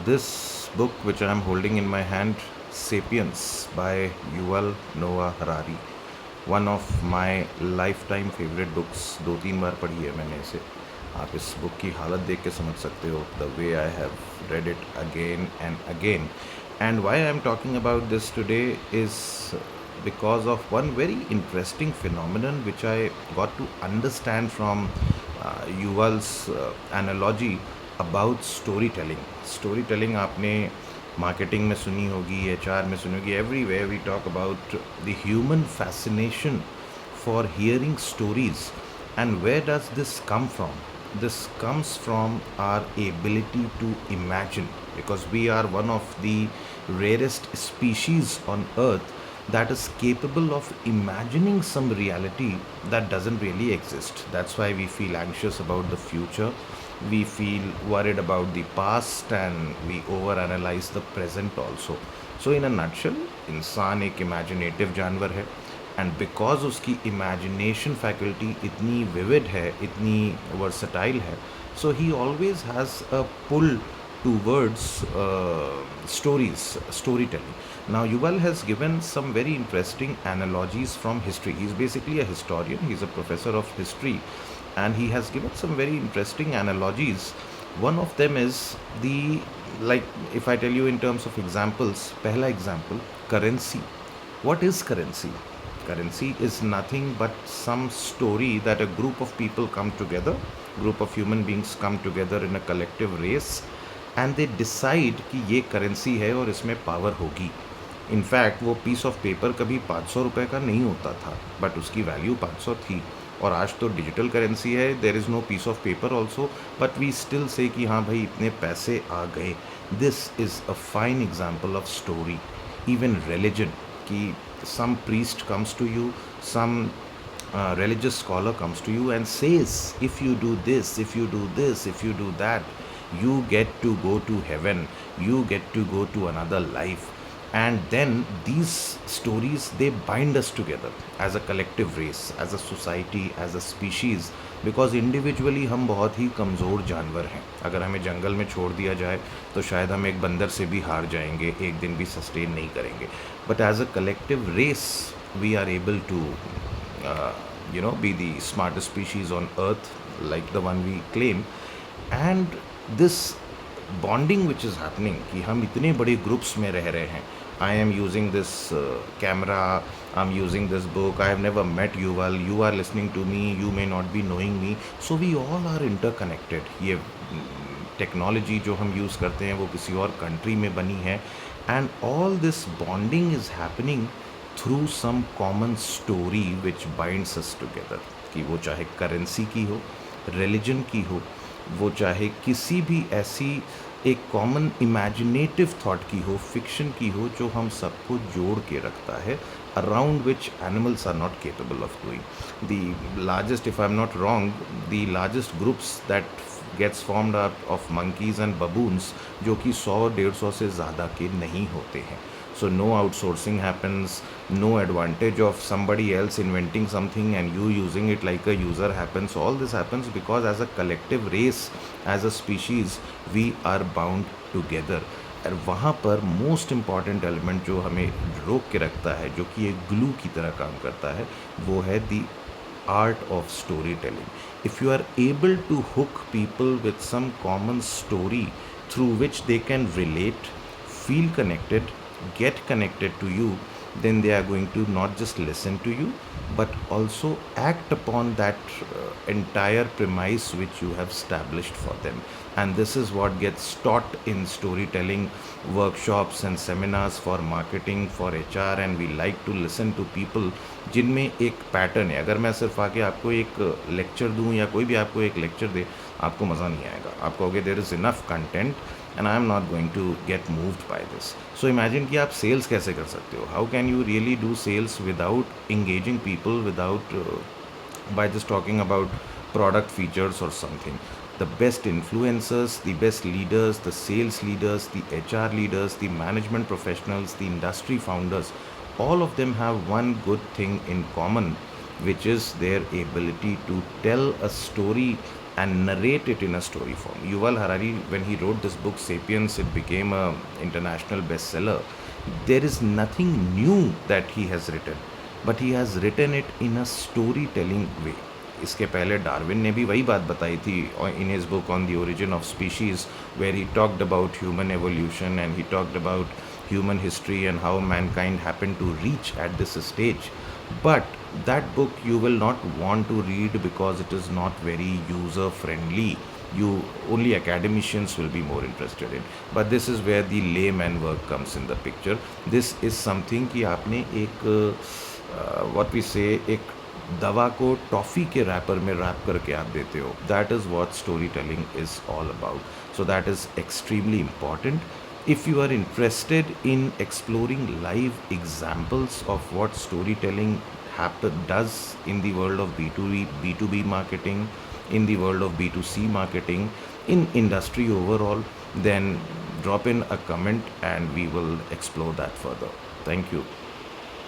This book, which I am holding in my hand, Sapiens by Yuval Noah Harari, one of my lifetime favorite books. दो तीन बार पढ़ी है मैंने इसे. आप इस बुक की हालत देख के समझ सकते हो the way I have read it again and again. And why I am talking about this today is because of one very interesting phenomenon which I got to understand from Yuval's analogy about storytelling. Storytelling आपने marketing में सुनी होगी, HR में सुनी होगी. Everywhere we talk about the human fascination for hearing stories. And where does this come from? This comes from our ability to imagine, because we are one of the rarest species on earth that is capable of imagining some reality that doesn't really exist. That's why we feel anxious about the future, we feel worried about the past, and we overanalyze the present also. So in a nutshell, इंसान एक imaginative जानवर है. And because उसकी imagination faculty इतनी vivid है, इतनी versatile है, so he always has a pull towards stories, storytelling. Now, Yuval has given some very interesting analogies from history. He's basically a historian, he's a professor of history, and he has given some very interesting analogies. One of them is the, like, if I tell you in terms of examples, pehla example, currency. What is currency? Currency is nothing but some story that a group of people come together, group of human beings come together in a collective race, and they decide कि ये currency है और इसमें power होगी. In fact वो piece of paper कभी 500 रुपये का नहीं होता था, बट उसकी वैल्यू 500 थी. और आज तो डिजिटल करेंसी है, there is no piece of paper also, but we still say कि हाँ भाई इतने पैसे आ गए. This is a fine example of story. Even religion कि some priest comes to you, some religious scholar comes to you and says, if you do this, if you do this, if you do that, you get to go to heaven, you get to go to another life. And then these stories, they bind us together as a collective race, as a society, as a species, because individually हम बहुत ही कमज़ोर जानवर हैं. अगर हमें जंगल में छोड़ दिया जाए तो शायद हम एक बंदर से भी हार जाएंगे, एक दिन भी सस्टेन नहीं करेंगे. But as a collective race we are able to be the smartest species on earth, like the one we claim. And this bonding which is happening कि हम इतने बड़े ग्रुप्स में रह रहे हैं. I am using this camera, I'm using this book, I have never met Yuval, you are listening to me, you may not be knowing me, so we all are interconnected. ये technology जो हम use करते हैं वो किसी और country में बनी है, and all this bonding is happening through some common story which binds us together. कि वो चाहे करेंसी की हो, रिलीजन की हो, वो चाहे किसी भी ऐसी एक कॉमन इमेजिनेटिव थॉट की हो, फिक्शन की हो, जो हम सबको जोड़ के रखता है, around which animals are not capable of doing. The largest, if I am not wrong, the largest groups that gets formed of monkeys and baboons, जो कि 100-150 से ज़्यादा के नहीं होते हैं. So no outsourcing happens, no advantage of somebody else inventing something and you using it like a user happens. All this happens because as a collective race, as a species, we are bound together. और वहाँ पर most important element जो हमें रोक के रखता है, जो कि एक ग्लू की तरह काम करता है, वो है the art of story telling. If you are able to hook people with some common story through which they can relate, feel connected, get connected to you, then they are going to not just listen to you but also act upon that entire premise which you have established for them. And this is what gets taught in storytelling workshops and seminars for marketing, for HR, and we like to listen to people जिनमें एक pattern है. अगर मैं सिर्फ आके आपको एक lecture दूं या कोई भी आपको एक लेक्चर दे, आपको मज़ा नहीं आएगा. आप कहोगे there is enough content and I am not going to get moved by this. So imagine कि आप sales कैसे कर सकते हो? How can you really do sales without engaging people, without by just talking about product features or something? The best influencers, the best leaders, the sales leaders, the HR leaders, the management professionals, the industry founders, all of them have one good thing in common, which is their ability to tell a story and narrate it in a story form. Yuval Harari, when he wrote this book Sapiens, it became a international bestseller. There is nothing new that he has written, but he has written it in a storytelling way. इसके पहले Darwin ने भी वही बात बताई थी in his book on the origin of species, where he talked about human evolution and he talked about human history and how mankind happened to reach at this stage. But that book you will not want to read because it is not very user friendly. You only academicians will be more interested in. But this is where the layman work comes in the picture. This is something कि आपने एक what we say एक दवा को toffee के wrapper में rap करके आप देते हो. That is what story telling is all about. So that is extremely important. If you are interested in exploring live examples of what storytelling does in the world of B2B, B2B marketing, in the world of B2C marketing, in industry overall, then drop in a comment and we will explore that further. Thank you.